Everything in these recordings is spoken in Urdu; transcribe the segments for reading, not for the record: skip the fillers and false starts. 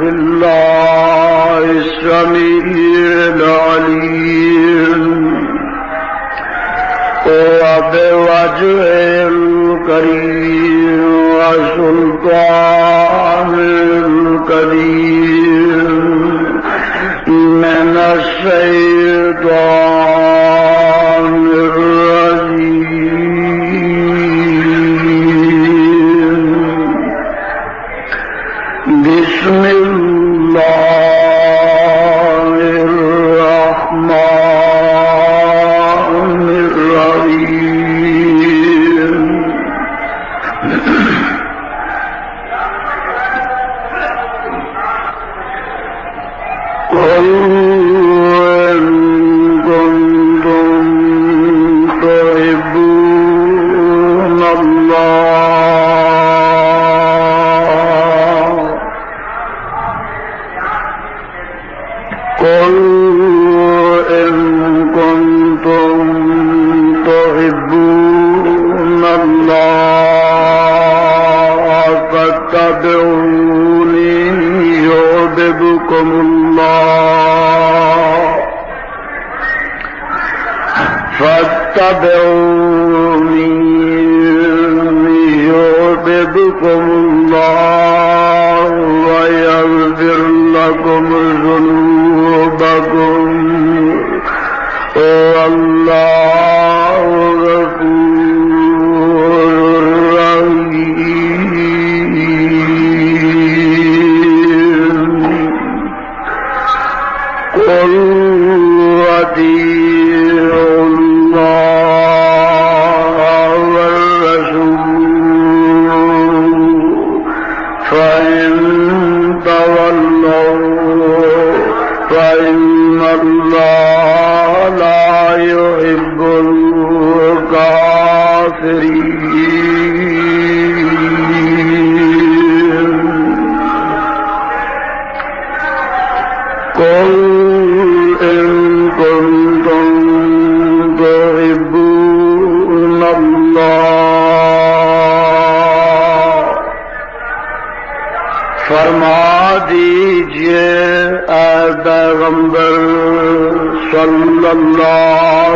بالله السميع العليم وبوجه الكريم وسلطان الكريم من الشيطان الرجيم. بسم الله الرحمن الرحيم. قل إن كنتم تحبون الله قل إن كنتم تحبون الله فاتبعوني يحببكم الله فاتبعوني يحببكم الله ويغفر لكم ذنوبكم والله غفور رحيم. قل أطيعوا الله والرسول فإن تولوا فإن الله لا يحب الكافرين. قل إن كنتم تحبون الله فرما دیجئے اے پیغمبر صلی اللہ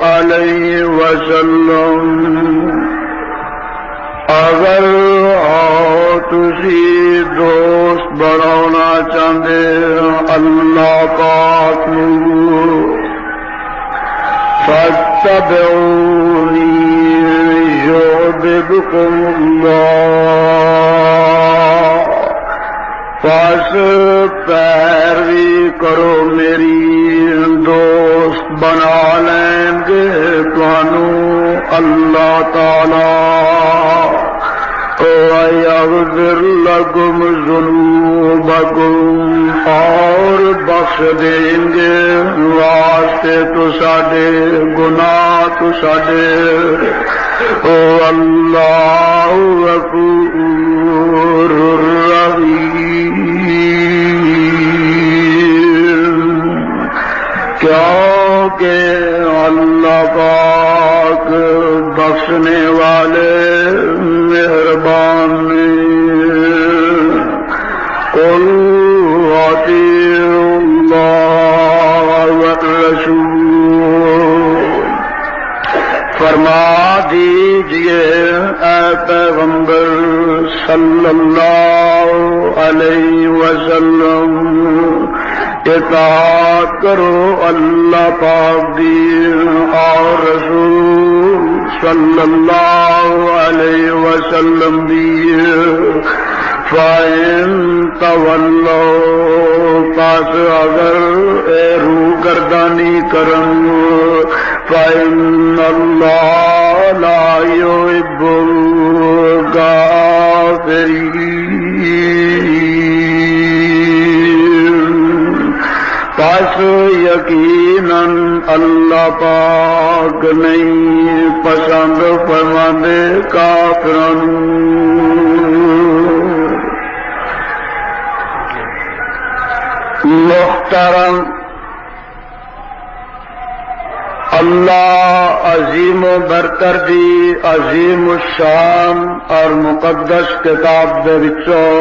علیہ وسلم اگر تسی دوست بنانا چاہتے اللہ پاک نو فاتبعونی یحببکم اللہ پس پیروی کرو میری دوست بنا لیں گے تانوں اللہ تعالی وَيَغْفِرْ لَكُمْ ذُنُوبَكُمْ اور بخش دیں گے واسطے تو ساڈے گناہ تو ساڈے اللہ غفور رحیم. کیونکہ اللہ پاک بخشنے والے مہربان. قل اطیعوا اللہ والرسول فرما دیجئے اے پیغمبر صلی اللہ علیہ وسلم اطاعت کرو اللہ پاک دی اور رسول صلی اللہ علیہ وسلم دی. فَإِن تَوَلَّوْا پس اگر رو گردانی کرن فَإِنَّ اللَّهَ لَا يُحِبُّ الْكَافِرِينَ. پس یقیناً اللہ پاک نہیں پسند فرماندے کافران. محترم اللہ عظیم و برتر دی عظیم الشان اور مقدس کتاب دے وچوں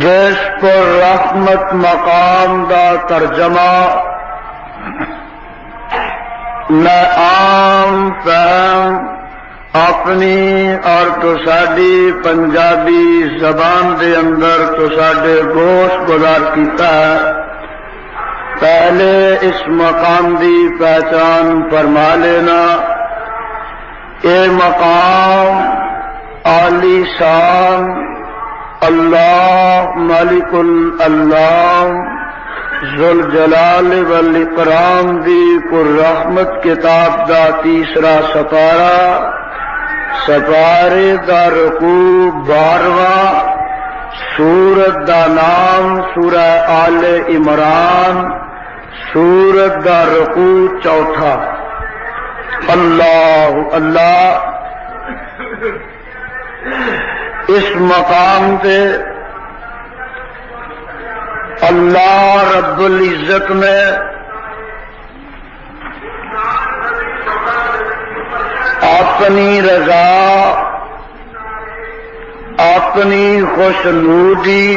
جس پر رحمت مقام دا ترجمہ میں عام فہم اپنی اور تو ساڈی پنجابی زبان دے اندر تو ساڈے گوش گزار کیتا ہے. پہلے اس مقام دی پہچان فرما لینا. یہ مقام عالی شان اللہ مالک اللہ ذوالجلال والاکرام دی پر رحمت کتاب دا تیسرا سپارہ سپارے دا رکوع 12واں سورت دا نام سورہ آل عمران سورت دا رکوع 4. اللہ اللہ اس مقام پہ اللہ رب العزت نے اپنی رضا اپنی خوشنودی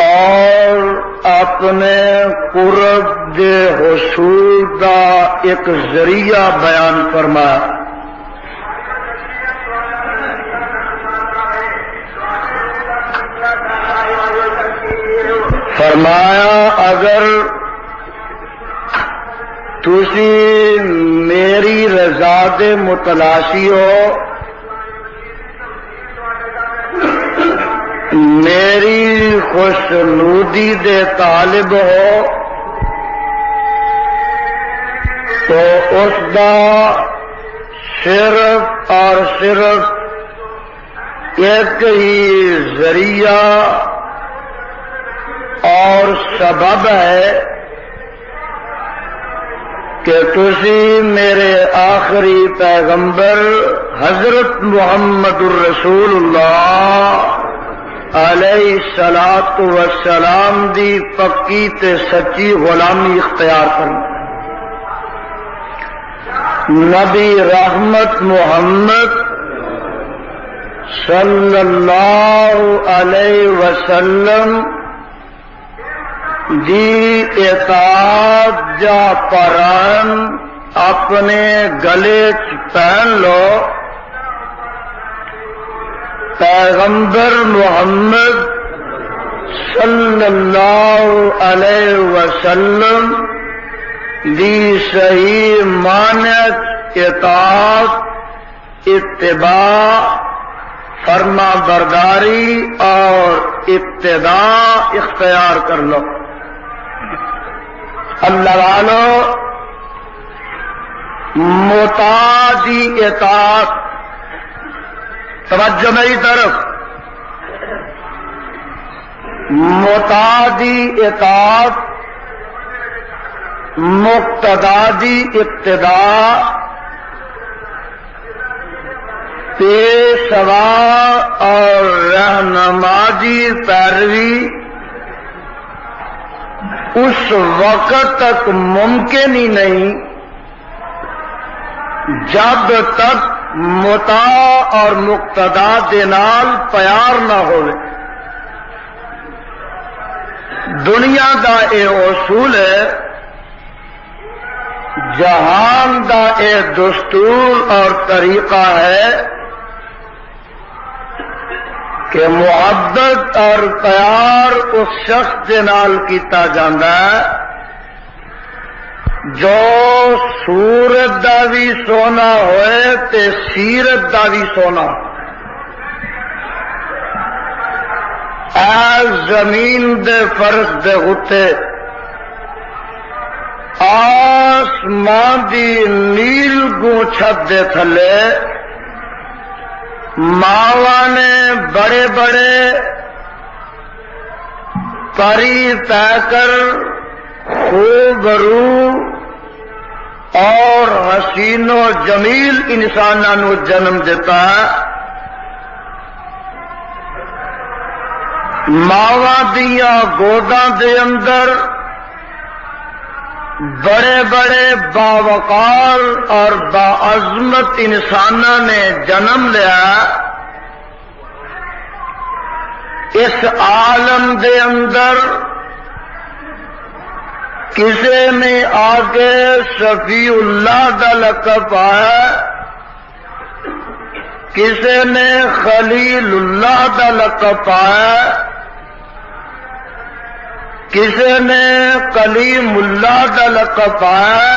اور اپنے قرب دے حصول کا ایک ذریعہ بیان فرمایا. فرمایا اگر تسی میری رضا دے متلاشی ہو، میری خوشنودی دے طالب ہو، تو اس دا صرف اور صرف ایک ہی ذریعہ اور سبب ہے کہ تسی میرے آخری پیغمبر حضرت محمد الرسول اللہ علیہ الصلوۃ والسلام دی پکی تے سچی غلامی اختیار کرنا. نبی رحمت محمد صلی اللہ علیہ وسلم دی اطاعت جا پران اپنے گلے پہن لو. پیغمبر محمد صلی اللہ علیہ وسلم دی صحیح مانت اطاعت اتباع فرما برداری اور ابتداء اختیار کر لو. اللہ والو متعدی اطاعت، توجہ میری طرف، متعدی اطاعت مقتدا دی ابتداء پیشوا اور رہنما دی پیروی اس وقت تک ممکن ہی نہیں جب تک مطاع اور مقتدا دے نال پیار نہ ہوئے. دنیا دا اے اصول ہے، جہان دا اے دستور اور طریقہ ہے کہ محبت اور پیار اس شخص کے نال کیتا جاندہ ہے جو صورت دا بھی سونا ہوئے تے سیرت دا بھی سونا. اے زمین دے فرش دے غتے، آسمان دی نیل گوں چھت دے تھلے ماواں نے بڑے بڑے پری طے کر خوب رو اور حسین و جمیل انسانوں جنم دیتا ہے. ماواں دیاں گوداں دے اندر بڑے بڑے باوقار اور باعظمت انسانوں نے جنم لیا. اس عالم دے اندر کسی نے آ کے شفیع اللہ دا لقب پایا، کسی نے خلیل اللہ دا لقب پایا، کسی نے کلیم اللہ دا لقب پایا،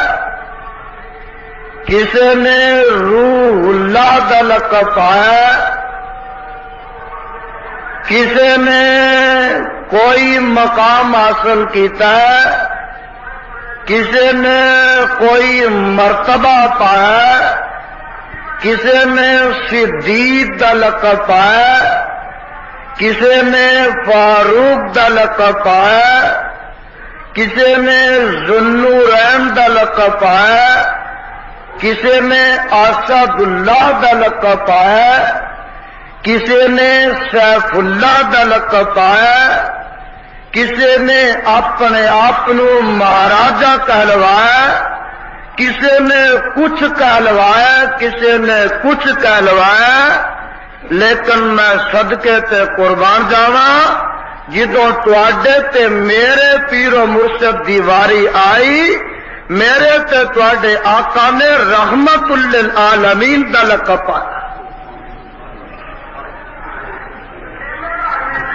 کسی نے روح اللہ دا لقب پایا، کسی نے کوئی مقام حاصل کیتا ہے، کسی نے کوئی مرتبہ پایا، کسی نے صدیق دا لقب پایا، کسی نے فاروق دا لقب پایا، کسی نے ذوالنورین دا لقب پایا، کسی نے اسد اللہ دا لقب پایا، کسی نے سیف اللہ دا لقب پایا، کسی نے اپنے آپ مہاراجا کہلوایا، کسی نے کچھ کہلوایا، کسی نے کچھ کہلوایا، لیکن میں صدقے تے قربان جاواں جدوں تواڈے تے میرے پیر و مرشد دی واری آئی، میرے تے تواڈے آقا نے رحمت للعالمین دا لقب پایا۔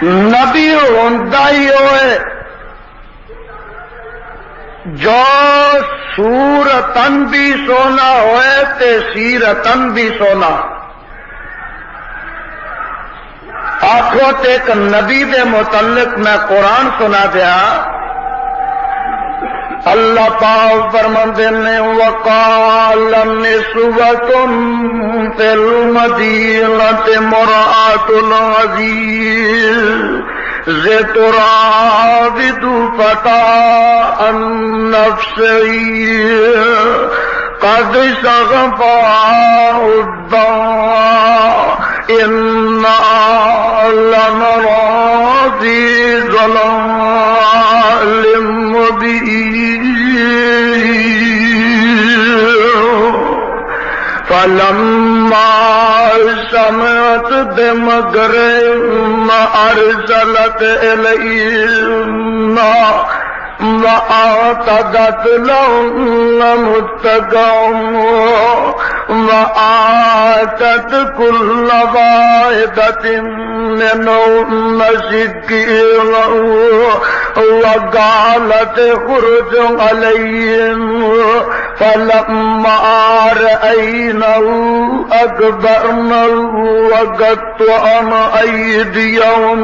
نبی ہوندا ہی ہوئے جو صورتن بھی سونا ہوئے تے سیرتن بھی سونا۔ آخو تے ایک نبی دے متعلق میں قرآن سنا دیا، اللہ پاک فرماندے نے وقال نسوۃ فی المدینۃ امرأۃ العزیز تراود فتاة عن نفسه قد شغفها الضاء إنا لنراها في ضلال مبين فلما سمعت بمكرهن أرسلت إليهن وآتت لهن متكئا وآتت كل واحدة منهن سكينا وقالت اخرج عليهم فلما رأينه أكبرنه وقطعن أيديهم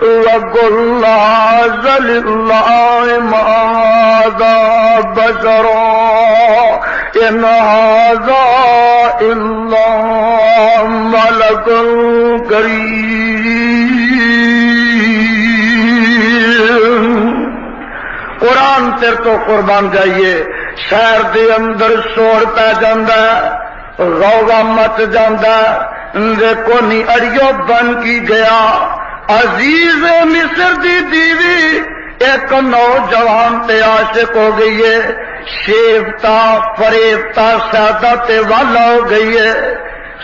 وقلن هذا لله ما هذا بشرا إن هذا إلا ملك کریم۔ قرآن تیر تو قربان جائیے، شہر دے اندر شور پہ جاندا، غوغا مچ جاندا، دیکھو نی اڑیو بن کی گیا عزیز مصر دی بیوی ایک نوجوان تے عاشق ہو گئی ہے، شیفتا فریفتا سادہ تے والا ہو گئی ہے،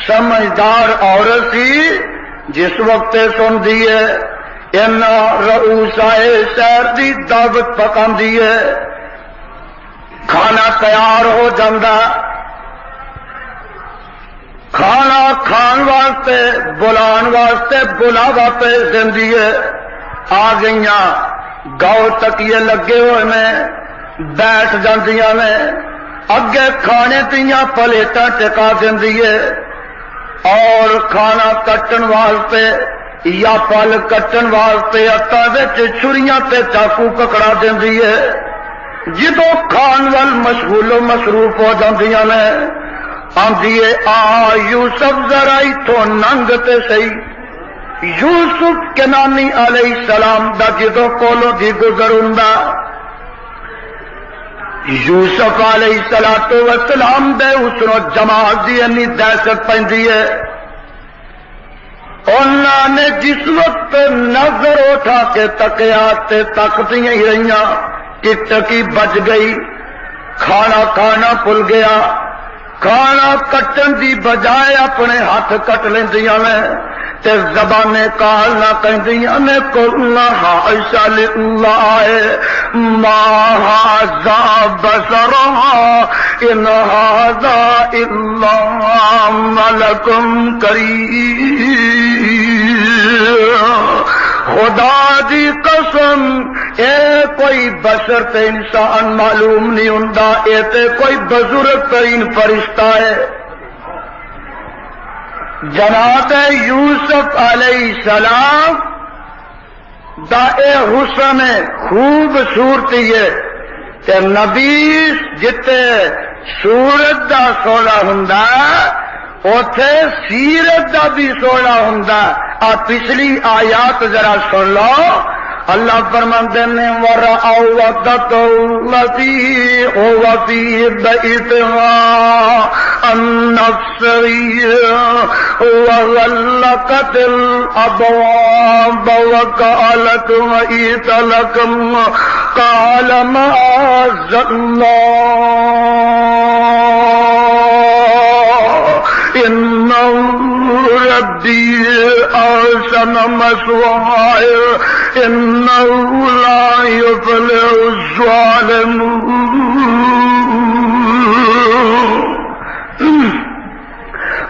سمجھدار عورت سی جس وقت سن دی ہے ان رؤوسائے شہر دی دعوت پکاندی ہے، کھانا تیار ہو جاندہ، کھانا کھان واسطے بلان واسطے بلاوا پہ دیندی ہے، آ گئیاں گاؤ تکیے لگے ہوئے میں بیٹھ جاندیاں نے، اگے کھانے دیاں پلیٹاں ٹکا دیندی ہے اور کھانا کٹن واسطے یا پل کٹن واسطے ہتھاں وچ چھریاں تے چاقو پکڑا دیندی ہے۔ جدوں کھان وال مشغول و مصروف ہو جاندیاں نے، آندی ہے آ یوسف ذرا اتھوں ننگ تے صحیح۔ یوسف کنانی علیہ السلام دا جدوں کولوں دی گزر ہوندا، یوسف علیہ السلام دے حسن و جمال دی انی دہشت پیندی ہے، انہاں نے جس وقت نظر اٹھا کے تکیا تے تکدیاں ہی رہیاں کہ ٹکی بج گئی، کھانا کھانا بھول گیا، کھانا کٹن دی بجائے اپنے ہاتھ کٹ لیندیاں نے تے زبانیں کال نہ کہندیاں نے قلنا حاشا للہ ما ھذا بشرا ان ھذا الا ملک کریم۔ خدا دی قسم اے کوئی بشر تے انسان معلوم نہیں ہوندا، اے تے کوئی بزرگ ترین فرشتہ ہے۔ جناب یوسف علیہ السلام دا اے حسن خوبصورتی ہے تے نبی جتے سورت دا سونا ہوندا اوتھے سیرت دا بھی سونا ہوندا۔ آ پچھلی آیات ذرا سن لو، اللہ فرماندے نے وَرَأَوْا وَدَّتُ الَّذِي هُوَ فِي بَيْتِهَا النَّفْسِيَّ وَغَلَّقَتِ الْأَبْوَابَ وَقَالَتْ وَإِيتَ لَكُمْ قَالَ مَعَاذَ اللَّهِ إِنَّهُ رَبِّي أَحْسَنَ مَثْوَايَ إِنَّهُ لَا يُفْلِحُ الظَّالِمُونَ۔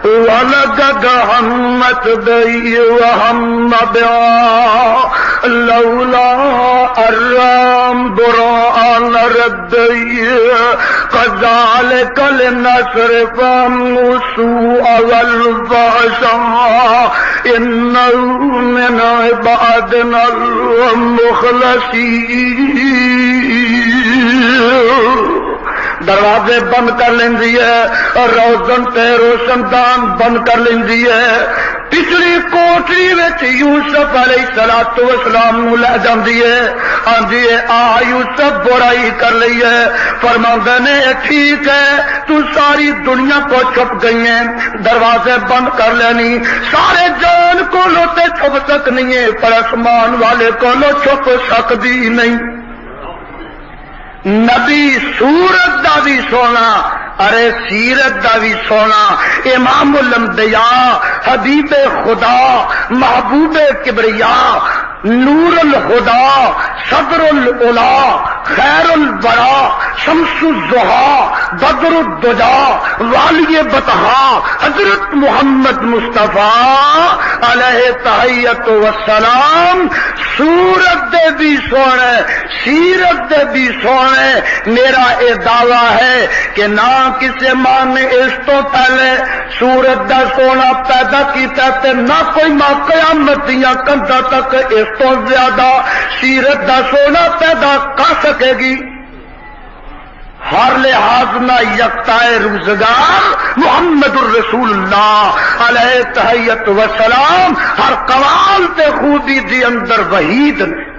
وَلَقَدْ هَمَّتْ بِهِ وَهَمَّ بِهَا لَوْلَا أَن رَّأَىٰ بُرْهَانَ رَبِّهِ كَذَٰلِكَ لِنَصْرِفَ عَنْهُ السُّوءَ وَالْفَحْشَاءَ إِنَّهُ مِنْ عِبَادِنَا الْمُخْلَصِينَ۔ دروازے بند کر لیندی ہے، روزن تے روشن دان بند کر لیندی ہے۔ پچھلی کوٹری وچ یوسف علیہ السلام نو لے جاندی ہے، آندی ہے آ یوسف برائی کر لئی ہے، فرماندے نے ٹھیک ہے تو ساری دنیا کو چھپ گئی ہیں، دروازے بند کر لینی، سارے جان کو لوتے چھپ سکنی ہے پر آسمان والے کو لو چھپ سکدی نہیں۔ نبی سورت دا بھی سونا، ارے سیرت دا بھی سونا، امام الانبیاء، حبیب خدا، محبوب کبریا، نور الہدا، صدر العلا، خیر الورا، شمس الضحا، بدر الدجا، والی بطحا، حضرت محمد مصطفیٰ علیہ تحیت والسلام۔ سورت دے بھی سونے، سیرت دے بھی سونے۔ میرا یہ دعویٰ ہے کہ نہ کسی ماں نے اس تو پہلے سورت دا سونا پیدا کیتا تے نہ کوئی ماں قیامت دیاں کندا تک اس تو زیادہ سیرت دا سونا پیدا کر سکے گی۔ ہر لحاظ نہ یکتائے روزگار محمد الرسول اللہ علیہ تحیت وسلام، ہر قوال تے خوبی دی اندر وحید نے۔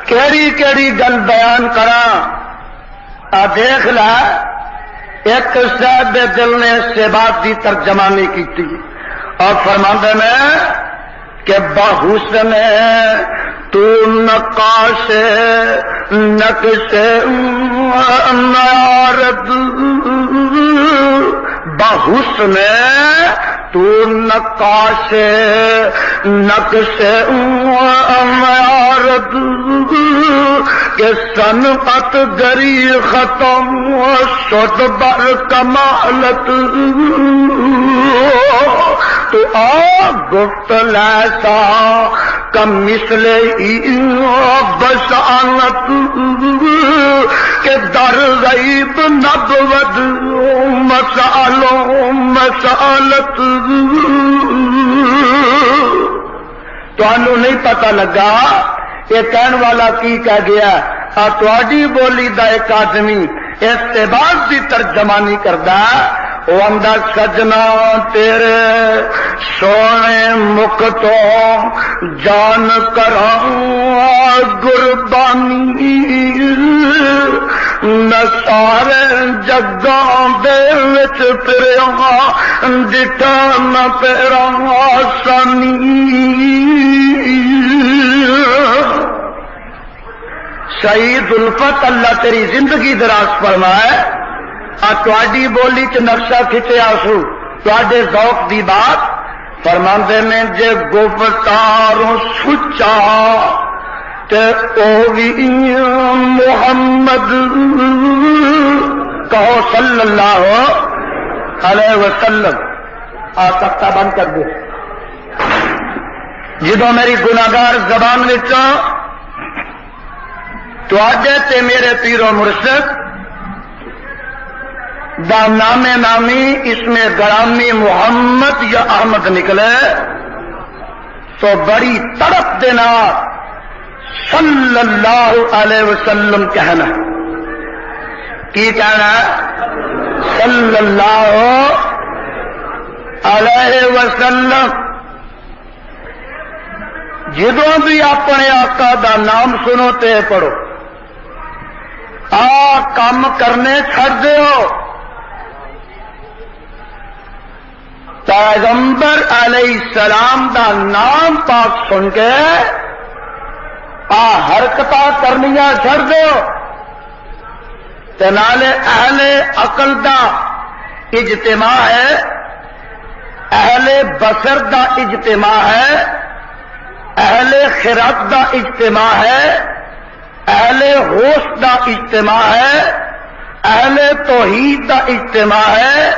کیڑی کیڑی گل بیان کراں، دیکھ لا ایک صاحب دل نے اس بات کی ترجمانی کی اور فرماندے میں کہ بحسن تو نقاش نقش نارد، بحسن تو نقاش نقش عمارت کہ صنعت گری ختم شد بر کمالت، تو گفت لیسا کم مثل بشانت کہ در غیب نبود مسالوں مسالت۔ تو نہیں پتہ لگا یہ کہنے والا کی کہہ گیا، تواڈی بولی دا ایک آدمی استباس دی ترجمانی کردا، وہ اندر سجنا تیرے سونے مکھ تو جان کراں قربانی، میں سارے جگاں دے وچ پھراں ڈٹھا نہ تیرا آسانی۔ شہید الفت اللہ تیری زندگی دراز فرمائے، تواڈی بولی چ نقشہ کھچیا سو تواڈے ذوق دی بات فرماندے نے جے گفتاروں سچا تے او وی محمد کہو صلی اللہ علیہ وسلم. آ تختہ بند کر دے. جدو میری گناہگار زبان وچوں تواڈے تے میرے پیر و مرشد دا نام نامی اس میں گرامی محمد یا احمد نکلے تو بڑی تڑپ دینا صلی اللہ علیہ وسلم کہنا. کی کہنا؟ صلی اللہ علیہ وسلم. جدوں بھی اپنے آقا دا نام سنو تے پڑھو. کام کرنے چھڑ دیو. پیغمبر علیہ السلام دا نام پاک سن کے حرکت کرنیاں چھڑ دیو. تے نالے اہل عقل دا اجتماع ہے، اہل بصر دا اجتماع ہے، اہل خرد دا اجتماع ہے، اہل ہوش دا اجتماع ہے، اہل توحید دا اجتماع ہے،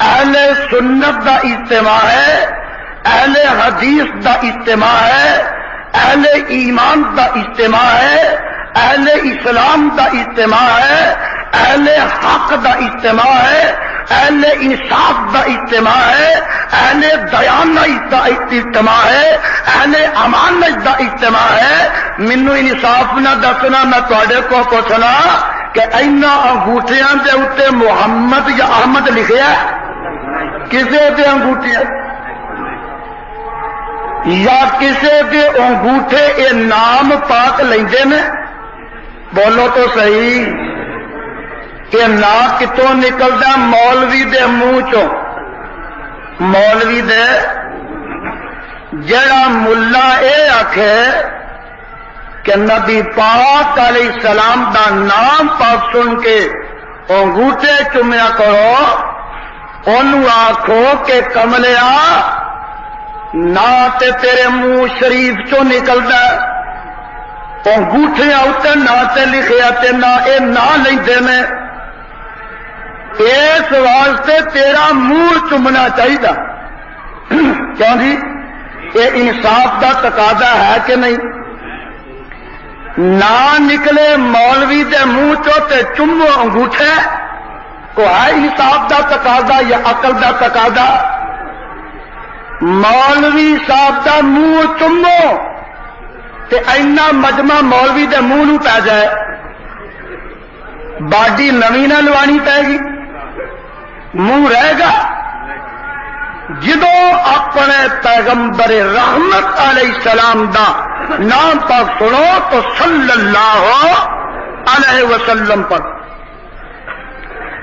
اہل سنت دا اجتماع ہے، اہل حدیث دا اجتماع ہے، اہل ایمان دا اجتماع ہے، اہل اسلام دا اجتماع ہے، اہل حق دا اجتماع ہے، اہل انصاف دا اجتماع ہے، اہل دیانت دا اجتماع ہے، اہل امانت دا اجتماع ہے. مینو انصاف نہ دسنا میں تواڈے کو پوچھنا کہ اینا انگوٹھیاں دے اوتے محمد یا احمد لکھیا ہے؟ کسے دے انگوٹھیاں یا کسے دے انگوٹھے اے نام پاک لیندے نے؟ بولو تو صحیح. کہ نا کتوں نکلدا؟ مولوی دے منہ چوں. مولوی دے جڑا ملا اے آکھے کہ نبی پاک علیہ السلام دا نام پاک سن کے انگوٹھے چومیا کرو، انہوں آکھو کہ کملیا نہ تے تیرے منہ شریف چوں نکلدا انگوٹھیاں اتنے نہ تے لکھیا تے نہ اے نہ لیندے نے. اس واسطے تیرا منہ چومنا چاہیے. کیوں جی؟ یہ انصاف دا تقاضا ہے کہ نہیں؟ نہ نکلے مولوی دے منہ چو تے چومو انگوٹھے کو ہے انصاف دا تقاضا یا عقل دا تقاضا؟ مولوی صاحب دا منہ چومو تے اینا مجمع مولوی دے منہ نو پی جائے، باڈی نویں نہ لوانی پے گی، منہ رہے گا. جدو اپنے پیغمبر رحمت علیہ السلام دا نام پاک سنو تو صلی اللہ علیہ وسلم پر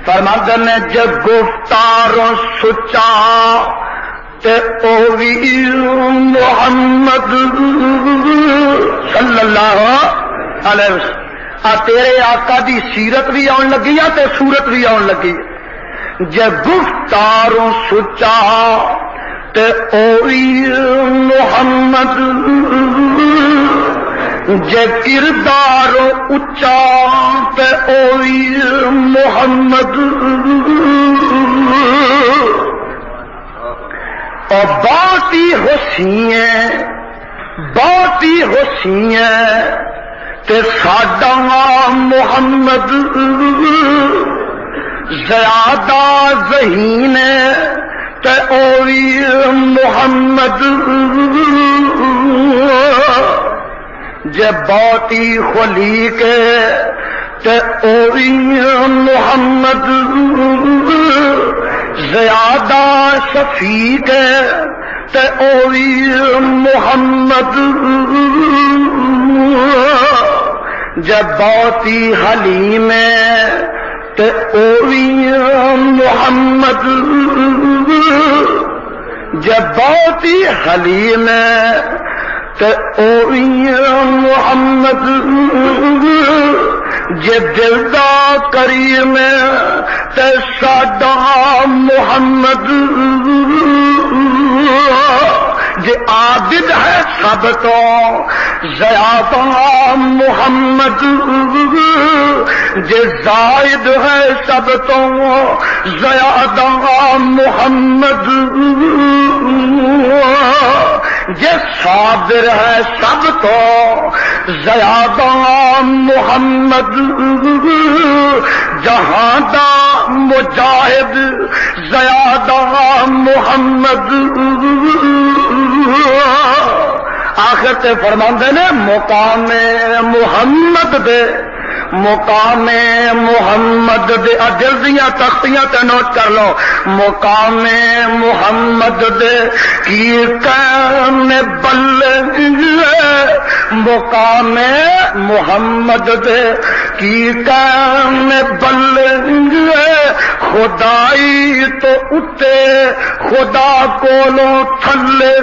فرماتے نے جب گفتاروں سچا تے او وی محمد صلی اللہ علیہ وسلم. تیرے آقا دی سیرت بھی آن لگی ہے تے صورت بھی آن لگی ہے. جے گفتاروں سچا تے او وی محمد، جے کرداروں اچا تے او وی محمد. اور باتی حسین تے ساڈا محمد زیادہ ذہین تے او وی محمد. جے باتی خلیق تے او وی محمد زیادہ شفیق تے او وی محمد. جب باتی حلیم تے او وی محمد. جب باتی حلیم تے او وی محمد. جے دل دا کریم تے ساڈا محمد. زائد ہے سب تو زیادہ محمد، جے زائد ہے سب تو زیادہ محمد، جے صابر ہے سب تو زیادہ محمد، جہاں دا مجاہد زیادہ محمد۔ آخر تے فرماندے نے مقام محمد دے، مقام محمد دے جلدیاں تختیاں تے نوٹ کر لو، مقام محمد دے کی کام بلند، مقام محمد دے کی کام بلند، خدائی تو اتے خدا کولوں تھلے،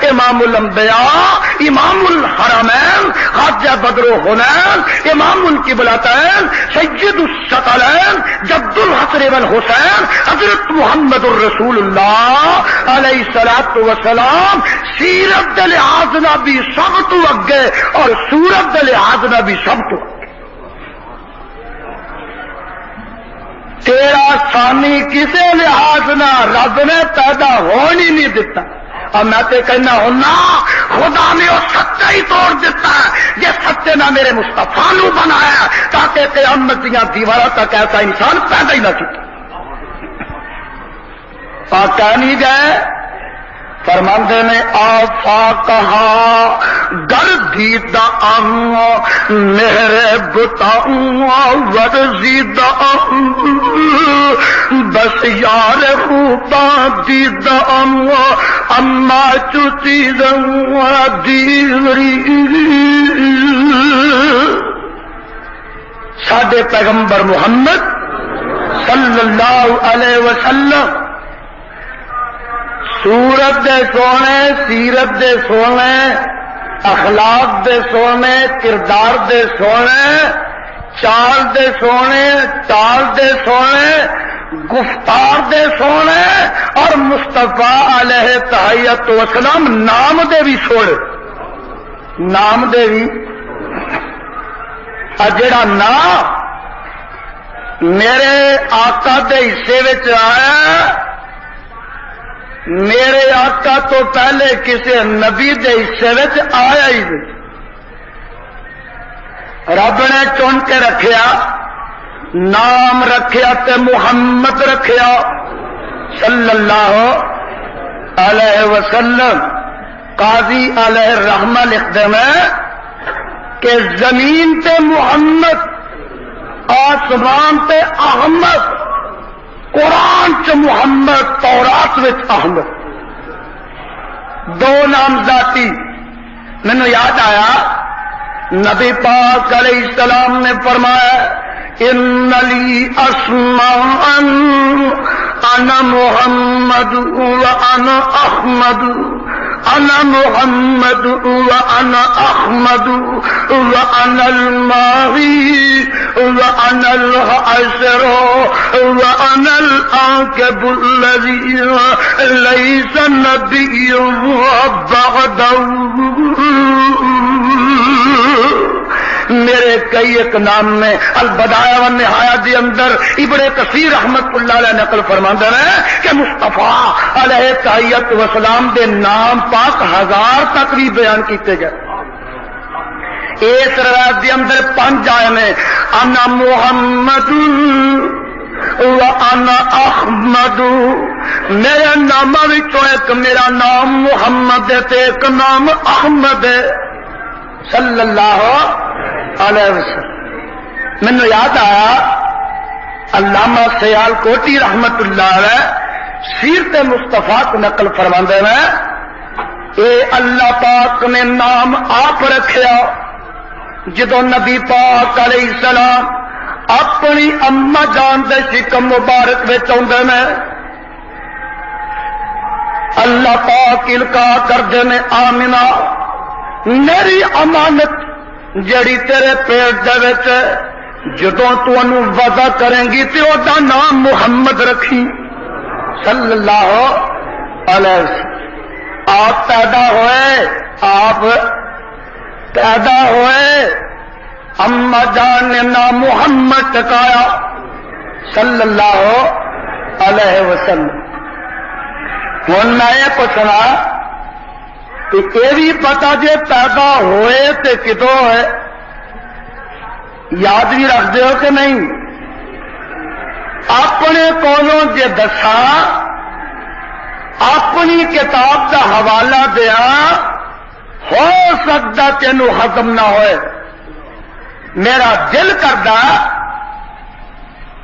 امام الانبیاء، امام الحرمین، خواجہ بدر و حنین، امام القبلتین، سید الثقلین، جد الحسن والحسین، حضرت محمد الرسول اللہ علیہ الصلوۃ والسلام، سیرت دے لحاظ نال بھی سب تو اگے اور صورت دے لحاظ نال بھی سب تو اگے۔ تیرا ثانی کسے لحاظ نہ رب نے پیدا ہونی نہیں دیتا، اور میں تے کہنا ہونا خدا نے وہ سچا ہی توڑ دیتا ہے یہ سچے نہ میرے مصطفیٰ نو بنایا تاکہ قیامت دیاں دیواراں تک ایسا انسان پیدا ہی نہ چکے۔ کہہ نہیں گئے، فرماندے نے آفا کہا گردیدہ میرے بتاؤں ورزیدہ بس یار خوبا دیدہ اما چوتیدہ دیوری۔ ساڈے پیغمبر محمد صلی اللہ علیہ وسلم صورت دے سونے، سیرت دے سونے، اخلاق دے سونے، کردار دے سونے، چال دے سونے، ٹال دے سونے، گفتار دے سونے، اور مصطفیٰ علیہ تحیت وسلام نام دے بھی سونے، نام دے بھی جڑا نام میرے آقا دے حصے وچ آیا، میرے آقا تو پہلے کسی نبی دے حصے وچ آیا ہی نہیں، رب نے چن کے رکھیا، نام رکھیا تے محمد رکھیا صلی اللہ علیہ وسلم۔ قاضی علیہ الرحمہ لکھتے ہیں کہ زمین تے محمد، آسمان تے احمد، قرآن چ محمد، تورات وچ احمد، دو نام ذاتی۔ مینوں یاد آیا نبی پاک علیہ السلام نے فرمایا ان لی اسماء انا محمد وانا احمد، انا محمد وانا احمد وانا الماہی وانا الحشر وانا العاقب الذی لیس نبی بعدہ۔ میرے کئی ایک نام میں البدایہ والنہایہ دی اندر ابن کثیر رحمت اللہ علیہ نقل فرماندے ہیں کہ مصطفیٰ علیہ تحیت وسلام دے نام پاک 1000 تک بھی بیان کیتے گئے۔ اس روایت دے اندر 5 آئے نے، انا محمد وانا احمد، میرے نامہ وچوں ایک میرا نام محمد ہے تے ایک نام احمد ہے صلی اللہ علیہ وسلم۔ مینوں یاد آیا علامہ سیال کوٹی رحمت اللہ علیہ سیرت مصطفیٰ کو نقل فرماندے ہیں، اے اللہ پاک نے نام آپ رکھیا جدو نبی پاک علیہ السلام اپنی اما جان دے شکم مبارک وچ اوندے نے، اللہ پاک القا کردے نے آمنہ میری امانت جڑی تیرے پیٹ دے وچ جدوں تو انو وضع کریں گی تے او دا نام محمد رکھی صلی اللہ علیہ وسلم۔ آپ پیدا ہوئے اما جان نے نام محمد ٹکایا صلی اللہ علیہ وسلم. ہوں میں یہ پوچھنا کہ یہ بھی پتا جے پیدا ہوئے تے کدوں ہے، یاد بھی رکھتے ہو کہ نہیں؟ اپنے کولوں جے دسا، اپنی کتاب کا حوالہ دیا، ہو سکتا تینوں ہضم نہ ہوئے. میرا دل کردا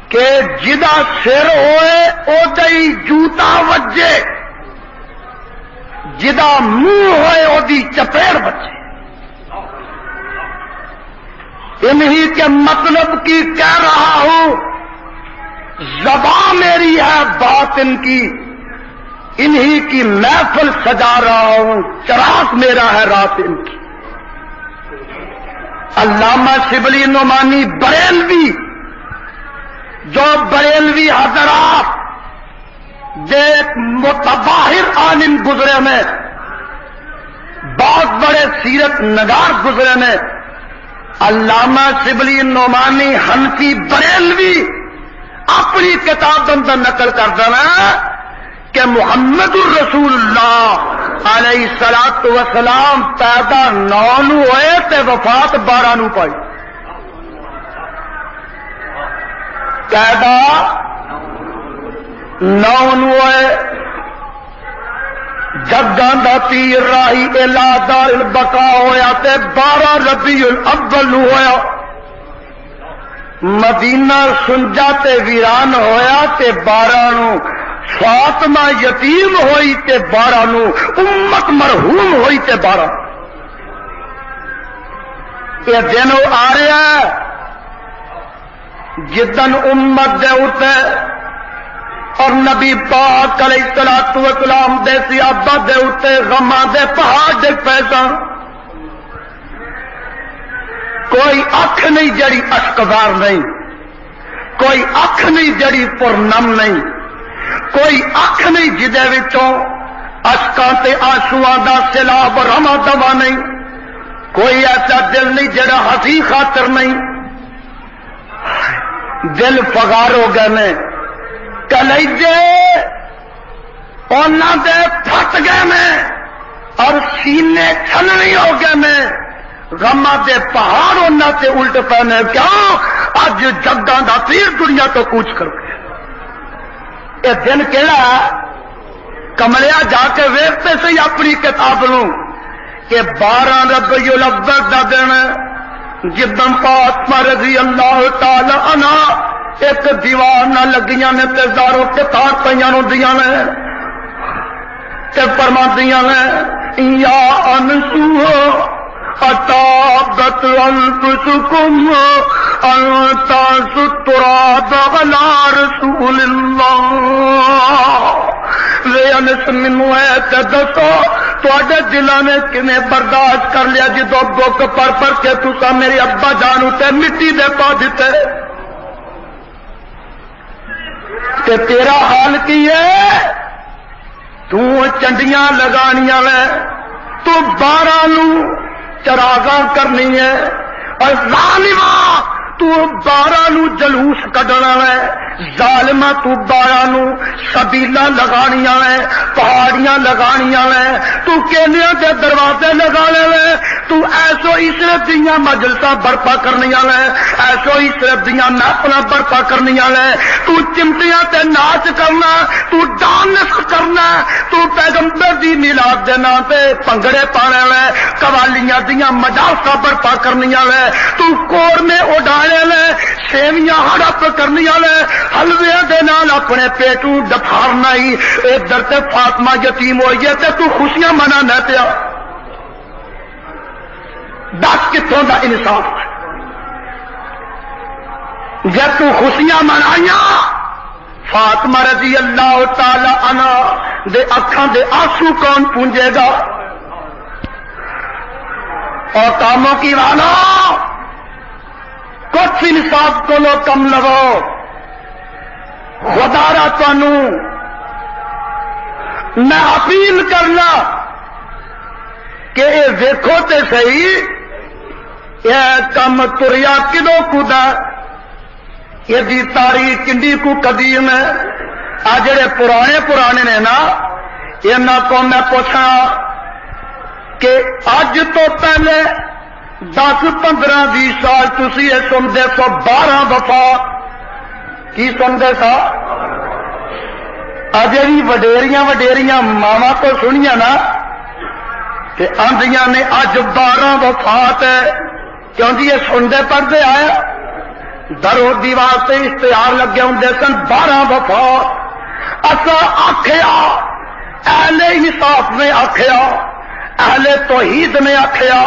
کہ جدا سر ہوئے اودا ہی جوتا وجے، جدا منہ ہوئے اودی چپیڑ بچے. انہی کے مطلب کی کہہ رہا ہوں، زبان میری ہے باطن کی، انہی کی محفل سجا رہا ہوں، چراغ میرا ہے رات ان کی. علامہ شبلی نعمانی بریلوی، جو بریلوی حضرات دے متباہر عالم گزرے میں، بہت بڑے سیرت نگار گزرے میں، علامہ شبلی نعمانی حنفی بریلوی اپنی کتاب اندر نقل کر دینا کہ محمد الرسول اللہ علیہ الصلوۃ والسلام پیدا 9 نو ہوئے تے وفات 12 نو پائی. پیدا 9 نو ہوئے، جگاں دا تیر راہی الا دار البقا ہویا تے 12 ربیع الاول نو ہویا. مدینہ سنجا تے ویران ہویا تے 12 نو. فاطمہ یتیم ہوئی تے 12 نو. امت مرحوم ہوئی تے 12. یہ دن آ رہا ہے جدن امت دے اٹھے اور نبی پاک علیہ الصلوۃ والسلام دے صحابہ دے اٹھے غماں دے پہاڑ دے پیسہ. کوئی اکھ نہیں جڑی اشکبار نہیں، کوئی اکھ نہیں جڑی پرنم نہیں، کوئی اکھ نہیں جدے وچوں اشکاں تے آنسواں دا سیلاب رواں دوا نہیں، کوئی ایسا دل نہیں جڑا ہنسی خاطر نہیں. دل فغار ہو گئے نے، کلیجے انہاں دے پھٹ گئے نے اور سینے چھلنی ہو گئے نے. غماں دے پہاڑ انہاں تے الٹ پینے. کیوں؟ اج جگاں دا پیر دنیا تو کوچ کر گئے. یہ دن کہڑا کملیا جا کے ویکھتے سی اپنی کتاب نو کہ 12 ربیع الاول دا دن جدن فاطمہ رضی اللہ تعالی عنہا ایک دیوار نہ لگیاں نے تے زاروں کے تار پیاں ہوندیاں نے تے فرماندیاں نے یا انسو اتابت انفسکم انت ستراب علی رسول اللہ. انس منو ہے تے دسو تواڈے دلاں نے کنے برداشت کر لیا جدو بک پر پر کے تسا میرے ابا جان تے مٹی دے پا دیتے. تے تیرا حال کی ہے؟ تو چنڈیاں لگانیاں لے، تو 12 نو چراغاں کرنی ہے، اور ظالماں تو 12 نو جلوس کڈنا ہے، ظالماں تو 12 نو سبیلاں لگانیاں ہے، پہاڑیاں لگانیاں ہے، تو کینیاں دے دروازے لگانے ہیں، تو ایسو عشرت دیاں مجلساں برپا کرنیاں ہے، ایسو عشرت دیاں محفلاں برپا کرنیاں ہے، تو چمٹیاں تے ناچ کرنا، تو ڈانس کرنا، تو پیغمبر دی میلاد دے نام تے پنگڑے پانے لے، قوالیاں دیاں مجالساں برپا کرنیاں ہے، تو کور میں اڈانے لے، سیویاں ہڑپ کرنیاں لے، حلوے دے نال اپنے پیٹوں ڈپھارنا ہی. ادھر تے فاطمہ یتیم ہوئی ہے تے تو خوشیاں منانا پیا. دس کتوں دا انصاف ہے؟ جب تو خوشیاں منائیاں فاطمہ رضی اللہ تعالی عنہا دے اکھاں دے آنسو کون پونجے گا؟ اور کاموں کی والا کچھ انصاف کو لو کم لگو. خدا را تانوں میں اپیل کرنا کہ یہ دیکھو تے صحیح یہ کم تریا کدو کدا یہ تاریخ کنڈی کو قدیم ہے آ جڑے پرانے نے نا یہاں کو میں پوچھا کہ اج تو پہلے 10-15-20 سال تسی یہ سنتے سو 12 وفات کی سنتے سا اجے بھی وڈیریاں ماوا کو سنیا نا کہ آندیاں نے اج 12 وفات ہے کیونکہ یہ سنتے پڑھتے آئے درو دیوار سے اشتہار لگے ہوں سن 12 وفات اصا آخیا اہل انصاف نے آخیا اہل توحید نے آخیا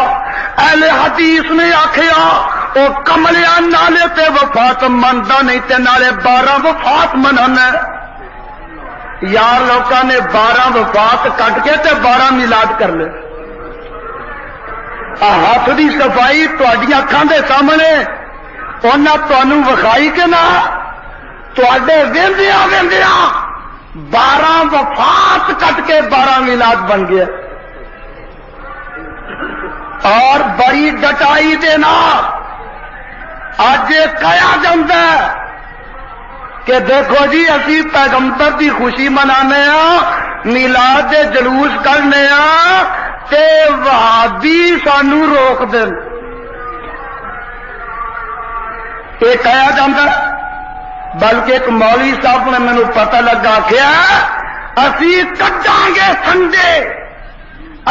اہل حدیث نے آخیا وہ کملیا نالے تے وفات منتا نہیں تے نالے 12 وفات منانا یار لوگوں نے 12 وفات کٹ کے تے 12 میلاد کر لے ہاتھ کی صفائی تھوڑی اکھان دے سامنے انہیں تمہوں وکھائی کہ نہ تے ویندیا 12 وفات کٹ کے 12 میلاد بن گیا اور بڑی ڈٹائی دے نال اج کہا جاتا ہے کہ دیکھو جی اسی پیغمبر دی خوشی منانے ہاں میلاد دے جلوس کرنے ہاں تے وہابی سانو روک دین یہ کہا جاتا بلکہ ایک مولوی صاحب نے مینو پتہ لگا کیا اسی کٹاں گے سنڈے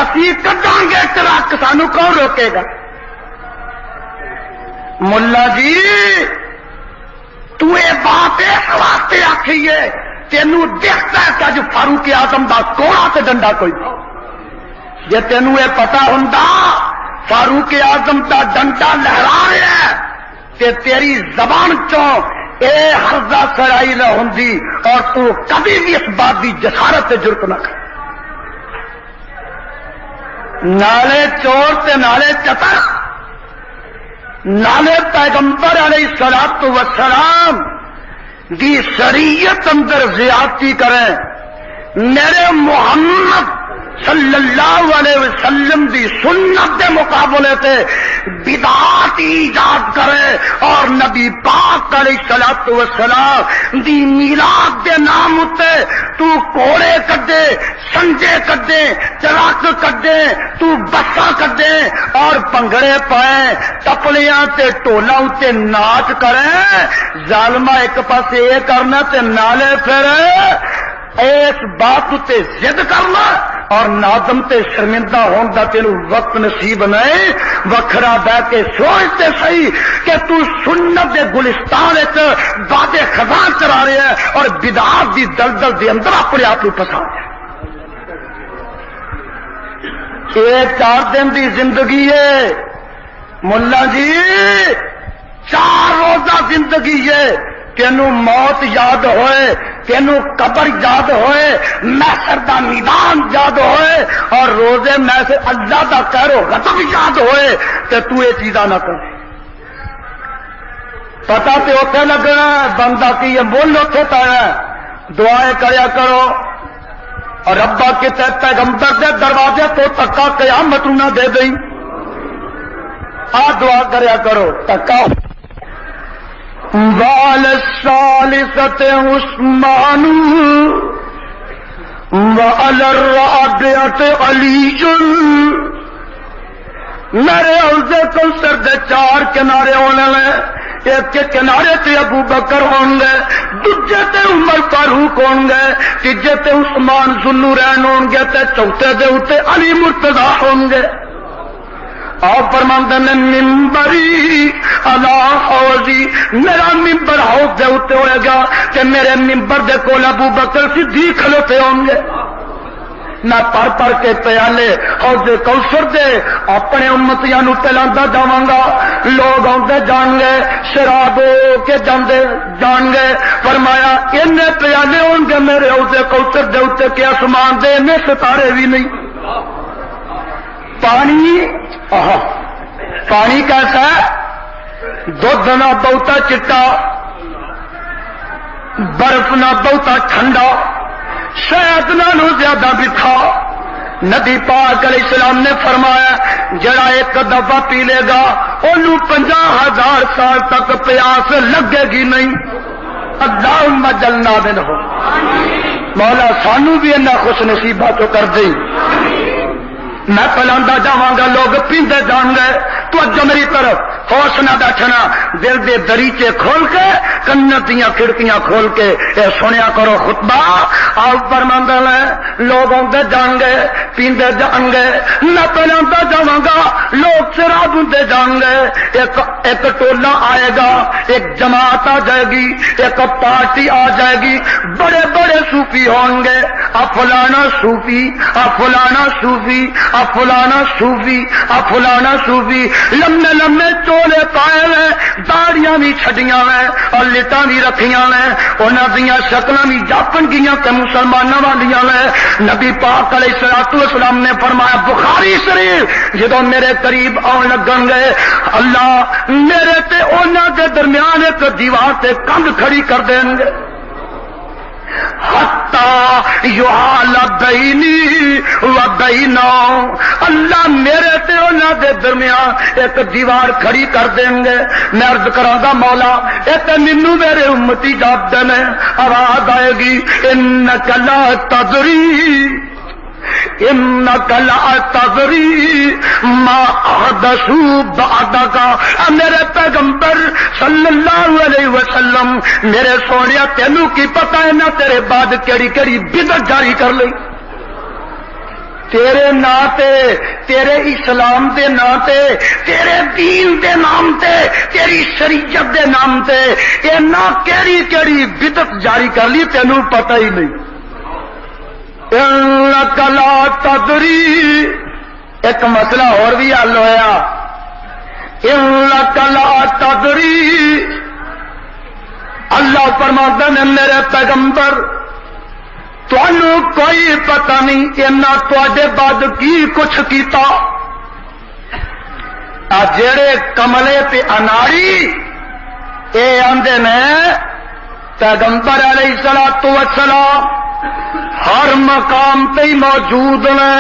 اسی کٹاں گے ٹرک سانو کون روکے گا ملا جی تو یہ بات اس واسطے آخی ہے تینوں دیکھتا ہے کہ اج فاروق اعظم دا کوڑا تے ڈنڈا کوئی جے تینوں یہ پتا ہوں فاروق اعظم دا ڈنڈا لہرا رہا ہے تے تیری زبان چوں اے حرزہ سرائی نہ ہوندی اور تو کبھی بھی اس بات کی جسارت سے جرت نہ کر نالے چور تے نالے چتر نالے پیغمبر علیہ الصلوۃ والسلام دی شریعت اندر زیادتی کریں میرے محمد صلی اللہ علیہ وسلم دی سنت دے مقابلے تے بدعات ایجاد کرے اور نبی پاک علیہ الصلوۃ والسلام دی میلاد دے نام تے تو کوڑے کڈے سنجے کڈے چراغ کڈے تو بسا کڈے اور پنگڑے پائے ٹپلیاں تے ٹولا تے ناچ کرے ظالما ایک پاسے یہ کرنا تے نالے پھر اس بات تے ضد کرنا اور نادم تے شرمندہ ہون دا تینوں وقت نصیب نہیں وکھرا بہ کے سوچتے صحیح کہ تو سنت دے گلستان وچ باد خزاں چرا رہا ہے اور بدعات دی دلدل دے اندر اپنے آپ کو پھسا رہا ہے یہ 4 دن دی زندگی ہے ملا جی 4 روزہ زندگی ہے تینوں موت یاد ہوئے تینوں قبر یاد ہوئے محشر دا میدان یاد ہوئے اور روزے میں سے اللہ دا قہر و غضب یاد ہوئے تے تو یہ چیزاں نہ کر پتا تے اوتھے لگنا بندہ کی یہ مول اوتھے پایا دعائیں کریا کرو اور ربا کے تحت پیغمبر دے دروازے تو تکا قیامت نہ دے دئی آ دعا کریا کرو تکا وال الثالثة عثمان وعلى الرابعة علي میرے عرضے کوثر دے 4 کنارے ہونے لے ایک کے کنارے تے ابو بکر ہوں گے دوجے تے عمر فاروق ہوں گے تیجے تے عثمان ذوالنورین ہوں گے تے چوتھے دے اوتے علی مرتضی ہوں گے آپ فرماندے نے ممبری علی حوضی میرا ممبر حوض دے اوتے ہوئے گا کہ میرے ممبر دے کول ابو بکر صدیق کھلوتے ہوں گے میں پر کے پیالے حوض کوثر دے اپنے امتیاں نو پلاندا جاواں گا لوگ آندے جان گے شراب کے جاندے جان گے فرمایا اینے پیالے ہون گے میرے حوض کوثر دے اوتے کہ آسمان دے میں ستارے بھی نہیں پانی کیسا ہے دودھ نہ بہتا چٹا برف نہ بہتا ٹھنڈا شاید نالوں زیادہ میٹھا نبی پاک علیہ السلام نے فرمایا جڑا ایک دفعہ پی لے گا انہوں 50,000 سال تک پیاس لگے گی نہیں. اللہم جلنا منہ. مولا سانو بھی انہاں خوش نصیبہ تو کر دیں. میں پلاندا جاواں گا لوگ پیندے جان گے تو اجو میری طرف ہوش نہ بیٹھنا. دل دے دریچے کھول کے کنن دیاں کھڑکیاں کھول کے اے سنیا کرو خطبہ. آپ فرماندا ہے لوگ آندے جان گے پیندے جان گے. میں پلاندا جاواں گا لوگ شراب پیندے جان گے. ایک ٹولہ آئے گا, ایک جماعت آ جائے گی, ایک پارٹی آ جائے گی. بڑے بڑے صوفی ہوں گے. فلانا صوفی, فلانا صوفی, فلانا صوفی, فلانا صوفی. لمے لمے چولے پائے ہوئے, داڑیاں بھی چھڈیاں ہوئے اور لٹاں بھی رکھیاں ہوئے. انہاں دیاں شکلاں بھی جاپن گیاں تے مسلماناں والیاں ہوئے. نبی پاک علیہ الصلوۃ والسلام نے فرمایا بخاری شریف جدوں میرے قریب آن لگن گے اللہ میرے تے انہاں دے درمیان ایک دیوار تے کندھ کھڑی کر دیں گے. حتی یحال بینی و بینہم, اللہ میرے تے انہاں دے درمیان ایک دیوار کھڑی کر دیں گے. میں عرض کراں گا مولا اے تے مینوں میرے امتی جاب دے میں آواز آئے گی انک لا تدری انک لا تدری ما احدثوا بعدک. میرے پیغمبر صلی اللہ علیہ وسلم میرے سونیا تینوں کی پتہ ہے نہ تیرے بعد کیڑی کیڑی بدعت جاری کر لئی. تیرے نام تے, تیرے اسلام دے نام تے, تیرے دین دے نام تے, تیری شریعت دے نام تے اے نہ کیڑی کیڑی بدعت جاری کر لی تینوں پتہ ہی نہیں. انک لا تدری. ایک مسئلہ اور بھی حل ہویا. انک لا تدری, اللہ فرماتا ہے میرے پیغمبر تانوں کوئی پتہ نہیں انہاں تواڈے بعد کی کچھ کیتا. جڑے کملے تے اناڑی اے آندے نے پیغمبر علیہ الصلوۃ والسلام ہر مقام تے ہی موجود نے.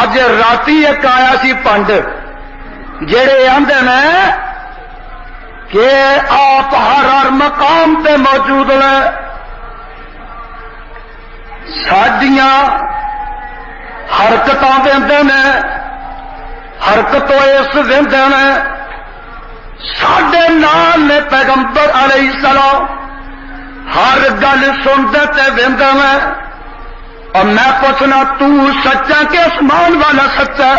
اج راتی ایک آیا سی پنڈ جڑے آندے نے کہ آپ ہر مقام تے موجود نے. ساڈیاں حرکتاں دیندے نے, حرکتوں اس دیندے نے, ساڈے نال نے پیغمبر علیہ السلام ہر گل سنتے تے ویندے نے. اور میں پوچھنا تو سچا کہ آسمان والا سچا؟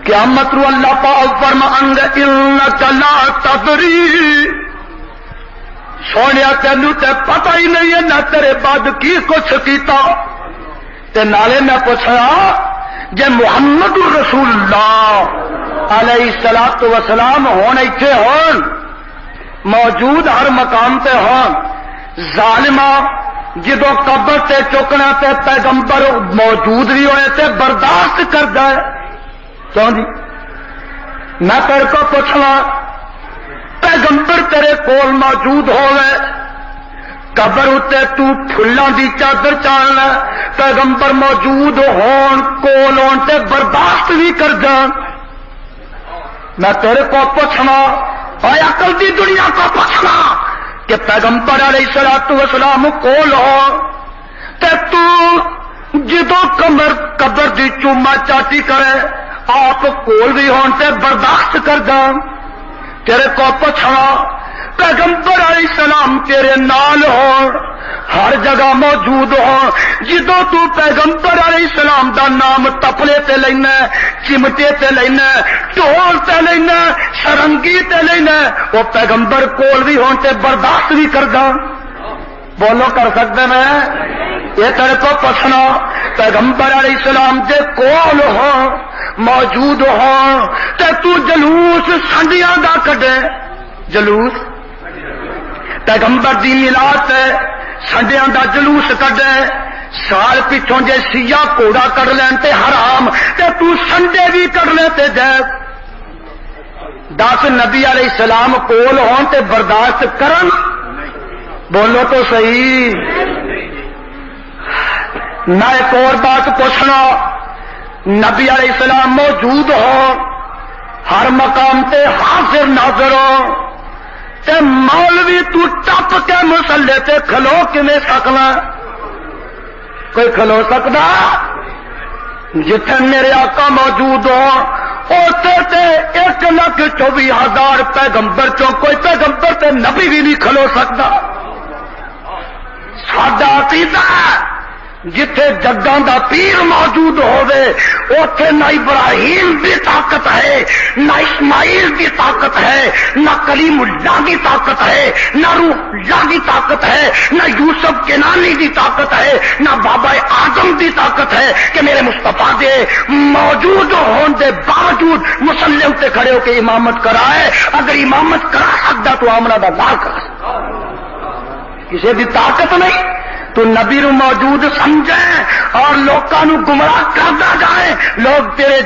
قیامت رو اللہ پاک فرمان گے انک لا تدری. سونیا تینوں تے پتہ ہی نہیں ہے نہ تیرے بعد کی کچھ کیتا. تے نالے میں پوچھا جے محمد رسول اللہ علیہ الصلوۃ والسلام ہون ایتھے ہون موجود ہر مقام تے ہون, ظالما جدو قبر تے چکنا تے پیغمبر موجود بھی ہوئے تے برداشت کردا ہے کیوں جی؟ میں تیرے کو پوچھنا پیغمبر تیرے کول موجود ہوئے قبر اتے تو پھلاں دی چادر چاڑنا, پیغمبر موجود ہون کول ہون تے برداشت بھی کر جان. میں تیرے کو پوچھنا اور عقل دی دنیا کو پوچھنا کہ پیغمبر علیہ الصلوۃ والسلام کول ہو تے تو جدو قبر دی چوما چاٹی کرے آپ کول بھی ہون تے برداشت کر جان. تیرے کو پوچھنا پیغمبر علیہ السلام تیرے نال ہو ہر جگہ موجود ہو, جدو تو پیغمبر علیہ السلام دا نام تپلے تے لینا, چمٹے تے لینا, ڈھول تے لینا, سرنگی تے لینا, وہ پیغمبر کول بھی ہون تے برداشت بھی کر گا. بولو کر سکتے میں یہ تیرے کو پوچھنا پیغمبر علیہ السلام دے کول ہو موجود ہو تے تو جلوس سنڈیاں دا کڈے. جلوس پیغمبر دی میلاد تے سنڈیاں دا جلوس کڈے. سال پچھوں جے سیاہ کوڑا کر لین تے حرام تے تو سنڈے بھی کر لے تے جائز. 10 نبی علیہ السلام کول ہون تے برداشت کرن. بولو تو صحیح. میں ایک اور بات پوچھنا، نبی علیہ السلام موجود ہو، ہر مقام تے حاضر ناظر ہو، تے مولوی تو ٹپ کے مسلے تے کھلو کیویں سکنا؟ کوئی کھلو سکتا؟ جتھے میرے آقا موجود ہو اوتھے تے 1,24,000 پیغمبر چوں کوئی پیغمبر تے نبی بھی نہیں کھلو سکتا۔ ساڈا عقیدہ جتھے جگاں دا پیر موجود ہوئے اوتھے نہ ابراہیم دی طاقت ہے، نہ اسماعیل دی طاقت ہے، نہ کلیم اللہ دی طاقت ہے، نہ روح اللہ دی طاقت ہے، نہ یوسف کنانی دی طاقت ہے، نہ بابا آدم دی طاقت ہے کہ میرے مصطفیٰ دے موجود ہون دے باوجود مسلم تے کھڑے ہو کے امامت کرائے۔ اگر امامت کرا سکتا تو آمنا دا نہ کرا سکتا، کسی دی طاقت نہیں۔ تو نبی رو موجود سمجھیں اور لوکاں نو گمراہ کردا جائیں، لوگ تیرے